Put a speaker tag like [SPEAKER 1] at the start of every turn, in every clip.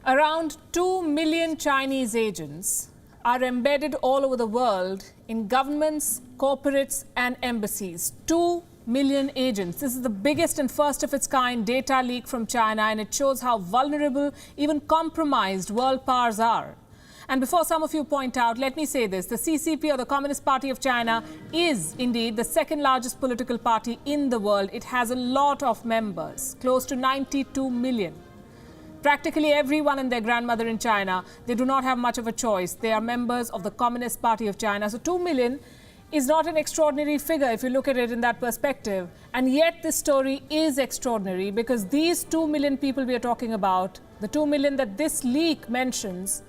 [SPEAKER 1] Around 2 million Chinese agents are embedded all over the world in governments, corporates and embassies. 2 million agents. This is the biggest and first of its kind data leak from China, and it shows how vulnerable, even compromised world powers are. And before some of you point out, let me say this. The CCP, or the Communist Party of China, is indeed the second largest political party in the world. It has a lot of members, close to 92 million. Practically everyone and their grandmother in China, they do not have much of a choice. They are members of the Communist Party of China. So 2 million is not an extraordinary figure if you look at it in that perspective. And yet this story is extraordinary because these 2 million people we are talking about, the 2 million that this leak mentions,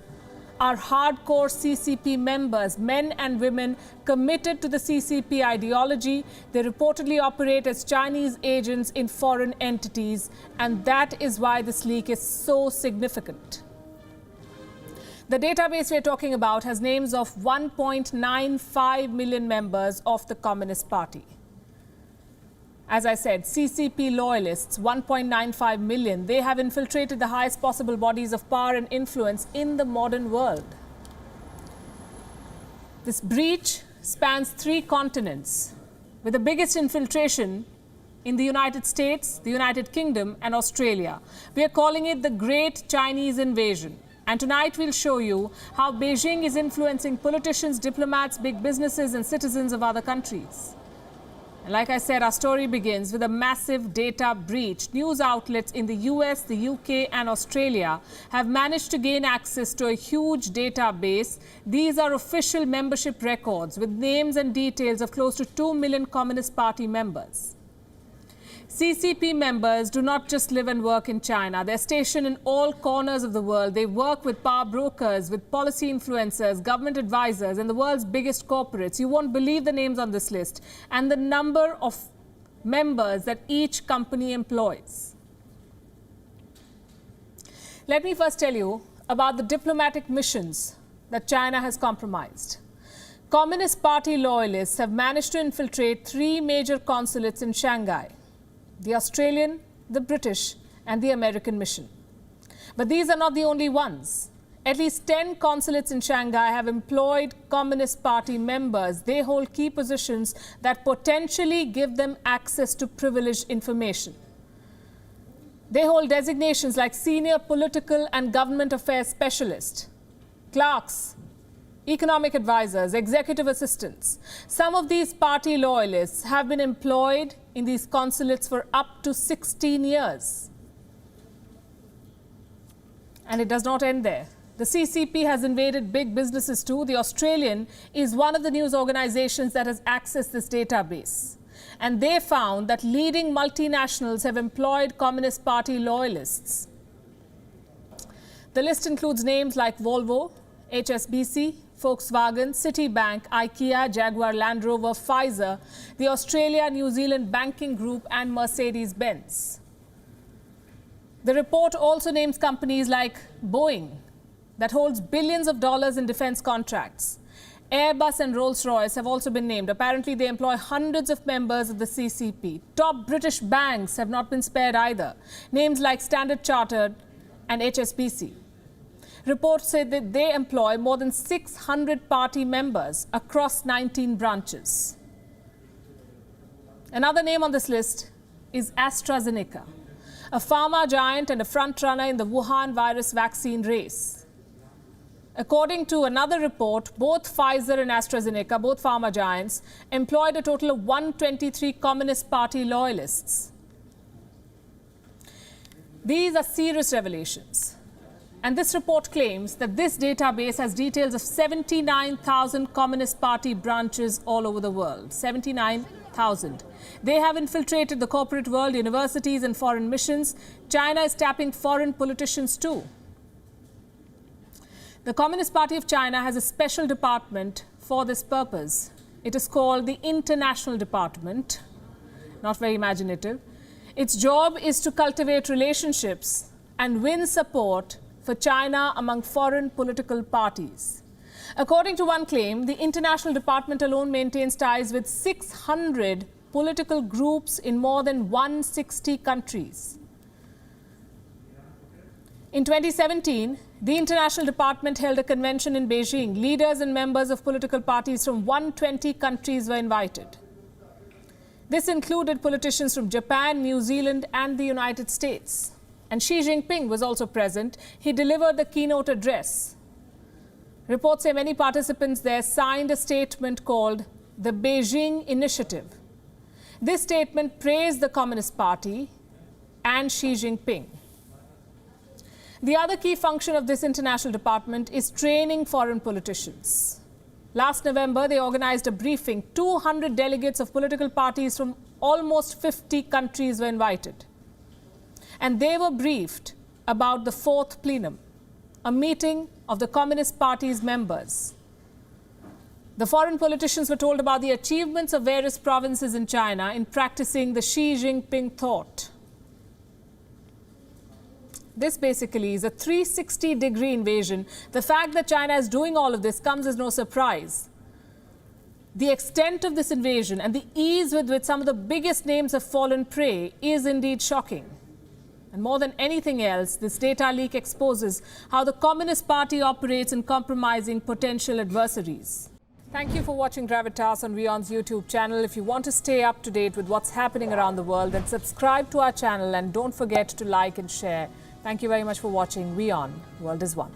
[SPEAKER 1] are hardcore CCP members, men and women committed to the CCP ideology. They reportedly operate as Chinese agents in foreign entities, and that is why this leak is so significant. The database we're talking about has names of 1.95 million members of the Communist Party. As I said, CCP loyalists, 1.95 million. They have infiltrated the highest possible bodies of power and influence in the modern world. This breach spans 3 continents, with the biggest infiltration in the United States, the United Kingdom and Australia. We are calling it the Great Chinese Invasion. And tonight we'll show you how Beijing is influencing politicians, diplomats, big businesses and citizens of other countries. And like I said, our story begins with a massive data breach. News outlets in the US, the UK and Australia have managed to gain access to a huge database. These are official membership records with names and details of close to 2 million Communist Party members. CCP members do not just live and work in China. They're stationed in all corners of the world. They work with power brokers, with policy influencers, government advisors, and the world's biggest corporates. You won't believe the names on this list and the number of members that each company employs. Let me first tell you about the diplomatic missions that China has compromised. Communist Party loyalists have managed to infiltrate 3 major consulates in Shanghai: the Australian, the British and the American mission. But these are not the only ones. At least 10 consulates in Shanghai have employed Communist Party members. They hold key positions that potentially give them access to privileged information. They hold designations like senior political and government affairs specialist, clerks, economic advisors, executive assistants. Some of these party loyalists have been employed in these consulates for up to 16 years. And it does not end there. The CCP has invaded big businesses too. The Australian is one of the news organizations that has accessed this database. And they found that leading multinationals have employed Communist Party loyalists. The list includes names like Volvo, HSBC, Volkswagen, Citibank, IKEA, Jaguar Land Rover, Pfizer, the Australia-New Zealand banking group and Mercedes-Benz. The report also names companies like Boeing, that holds billions of dollars in defense contracts. Airbus and Rolls-Royce have also been named. Apparently, they employ hundreds of members of the CCP. Top British banks have not been spared either. Names like Standard Chartered and HSBC. Reports say that they employ more than 600 party members across 19 branches. Another name on this list is AstraZeneca, a pharma giant and a frontrunner in the Wuhan virus vaccine race. According to another report, both Pfizer and AstraZeneca, both pharma giants, employed a total of 123 Communist Party loyalists. These are serious revelations. And this report claims that this database has details of 79,000 Communist Party branches all over the world. 79,000. They have infiltrated the corporate world, universities and foreign missions. China is tapping foreign politicians too. The Communist Party of China has a special department for this purpose. It is called the International Department. Not very imaginative. Its job is to cultivate relationships and win support for China among foreign political parties. According to one claim, the International Department alone maintains ties with 600 political groups in more than 160 countries. In 2017, the International Department held a convention in Beijing. Leaders and members of political parties from 120 countries were invited. This included politicians from Japan, New Zealand, and the United States. And Xi Jinping was also present. He delivered the keynote address. Reports say many participants there signed a statement called the Beijing Initiative. This statement praised the Communist Party and Xi Jinping. The other key function of this international department is training foreign politicians. Last November, they organized a briefing. 200 delegates of political parties from almost 50 countries were invited. And they were briefed about the fourth plenum, a meeting of the Communist Party's members. The foreign politicians were told about the achievements of various provinces in China in practicing the Xi Jinping thought. This basically is a 360-degree invasion. The fact that China is doing all of this comes as no surprise. The extent of this invasion and the ease with which some of the biggest names have fallen prey is indeed shocking. And more than anything else, this data leak exposes how the Communist Party operates in compromising potential adversaries. Thank you for watching Gravitas on WION's YouTube channel. If you want to stay up to date with what's happening around the world, then subscribe to our channel and don't forget to like and share. Thank you very much for watching WION. World is One.